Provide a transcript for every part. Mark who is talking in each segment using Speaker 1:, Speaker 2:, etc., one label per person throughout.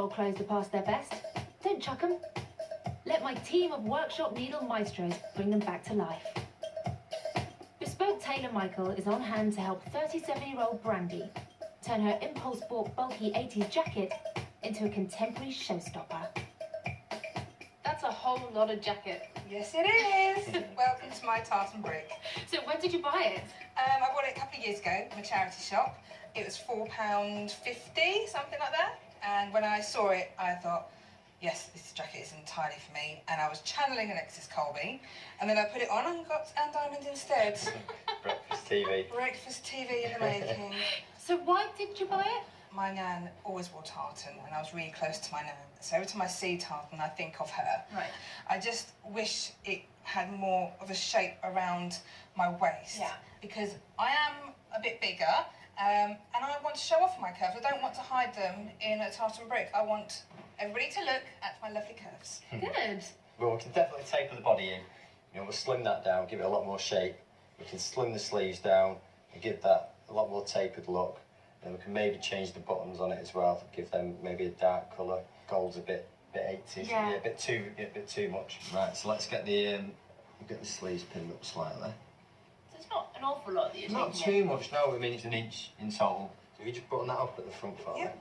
Speaker 1: old clothes are past their best, don't chuck them. Let my team of workshop needle maestros bring them back to life. Bespoke Tailor Michael is on hand to help 37-year-old Brandy turn her impulse-bought bulky 80s jacket into a contemporary showstopper. That's a whole lot of jacket.
Speaker 2: Yes, it is. Welcome to my tartan brick.
Speaker 1: So when did you buy it?
Speaker 2: I bought it a couple of years ago from a charity shop. It was £4.50, something like that. And when I saw it, I thought, yes, this jacket is entirely for me. And I was channeling Alexis Colby. And then I put it on and got Anne Diamond instead.
Speaker 3: Breakfast TV.
Speaker 2: Breakfast TV in the making.
Speaker 1: So why did you buy it?
Speaker 2: My nan always wore tartan, and I was really close to my nan. So every time I see tartan, I think of her.
Speaker 1: Right.
Speaker 2: I just wish it had more of a shape around my waist.
Speaker 1: Yeah.
Speaker 2: Because I am a bit bigger, and I want to show off my curves. I don't want to hide them in a tartan brick. I want everybody to look at my lovely curves.
Speaker 1: Good.
Speaker 3: Well, we can definitely taper the body in. You know, we'll slim that down, give it a lot more shape. We can slim the sleeves down and give that a lot more tapered look. And we can maybe change the buttons on it as well, give them maybe a dark colour. Gold's a bit 80s,
Speaker 1: Yeah.
Speaker 3: a bit too much. Right, so let's get the sleeves pinned up slightly.
Speaker 1: So it's not an awful lot that you're
Speaker 3: Not
Speaker 1: taking
Speaker 3: too
Speaker 1: in.
Speaker 3: much, no. I mean, it's an inch in total. So you just button that up at the front for me.
Speaker 2: Yeah.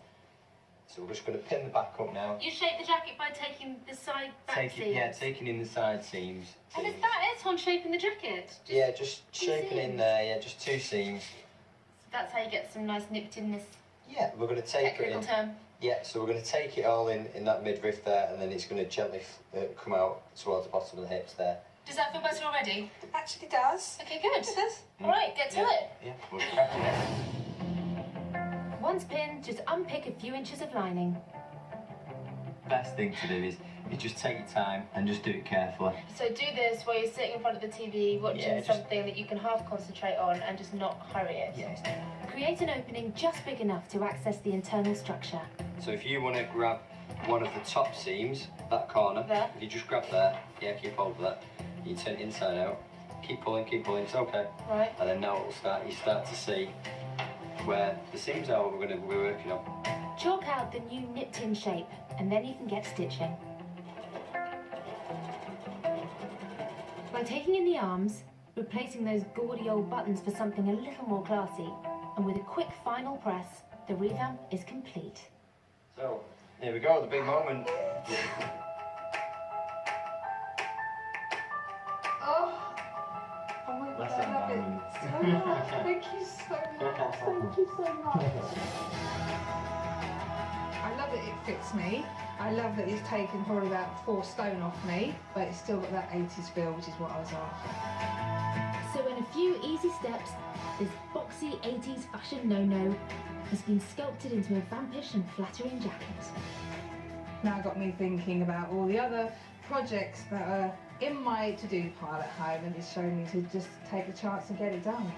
Speaker 3: So we're just going to pin the back up now.
Speaker 1: You shape the jacket by taking the side back seams.
Speaker 3: Taking in the side seams.
Speaker 1: And is that it on shaping the jacket?
Speaker 3: Just
Speaker 1: two
Speaker 3: shaping in
Speaker 1: seams?
Speaker 3: there, yeah, just 2 seams.
Speaker 1: So that's how you get some nice nipped in this
Speaker 3: Yeah, we're going to taper it
Speaker 1: technical
Speaker 3: in.
Speaker 1: term.
Speaker 3: Yeah, so we're going to take it all in that midriff there, and then it's going to gently come out towards the bottom of the hips there.
Speaker 1: Does that feel better already?
Speaker 2: Actually does.
Speaker 1: Okay, good.
Speaker 2: It does.
Speaker 1: All right, get to it.
Speaker 3: Yeah, we're cracking it.
Speaker 1: Once pinned, just unpick a few inches of lining.
Speaker 3: Best thing to do is just take your time and just do it carefully.
Speaker 1: So do this while you're sitting in front of the TV watching
Speaker 3: Yeah, just-
Speaker 1: something that you can half concentrate on and just not hurry it.
Speaker 3: Yeah.
Speaker 1: Create an opening just big enough to access the internal structure.
Speaker 3: So if you want to grab one of the top seams, that corner,
Speaker 1: There.
Speaker 3: if you just grab there, yeah, keep hold of that. You turn it inside out, keep pulling, it's okay.
Speaker 1: Right.
Speaker 3: And then now it'll start, you start to see where the seams are we're working on.
Speaker 1: Chalk out the new nipped-in shape, and then you can get stitching. By taking in the arms, replacing those gaudy old buttons for something a little more classy, and with a quick final press, the revamp is complete.
Speaker 3: So, here we go, the big moment.
Speaker 2: Oh my God,
Speaker 3: That's
Speaker 2: I love it
Speaker 3: it.
Speaker 2: so much. Thank you so much. Thank you so much. I love that it fits me. I love that it's taken probably about 4 stone off me, but it's still got that 80s feel, which is what I was after.
Speaker 1: So in a few easy steps, this boxy 80s fashion no-no has been sculpted into a vampish and flattering jacket.
Speaker 2: Now got me thinking about all the other projects that are in my to-do pile at home, and it's showing me to just take the chance and get it done.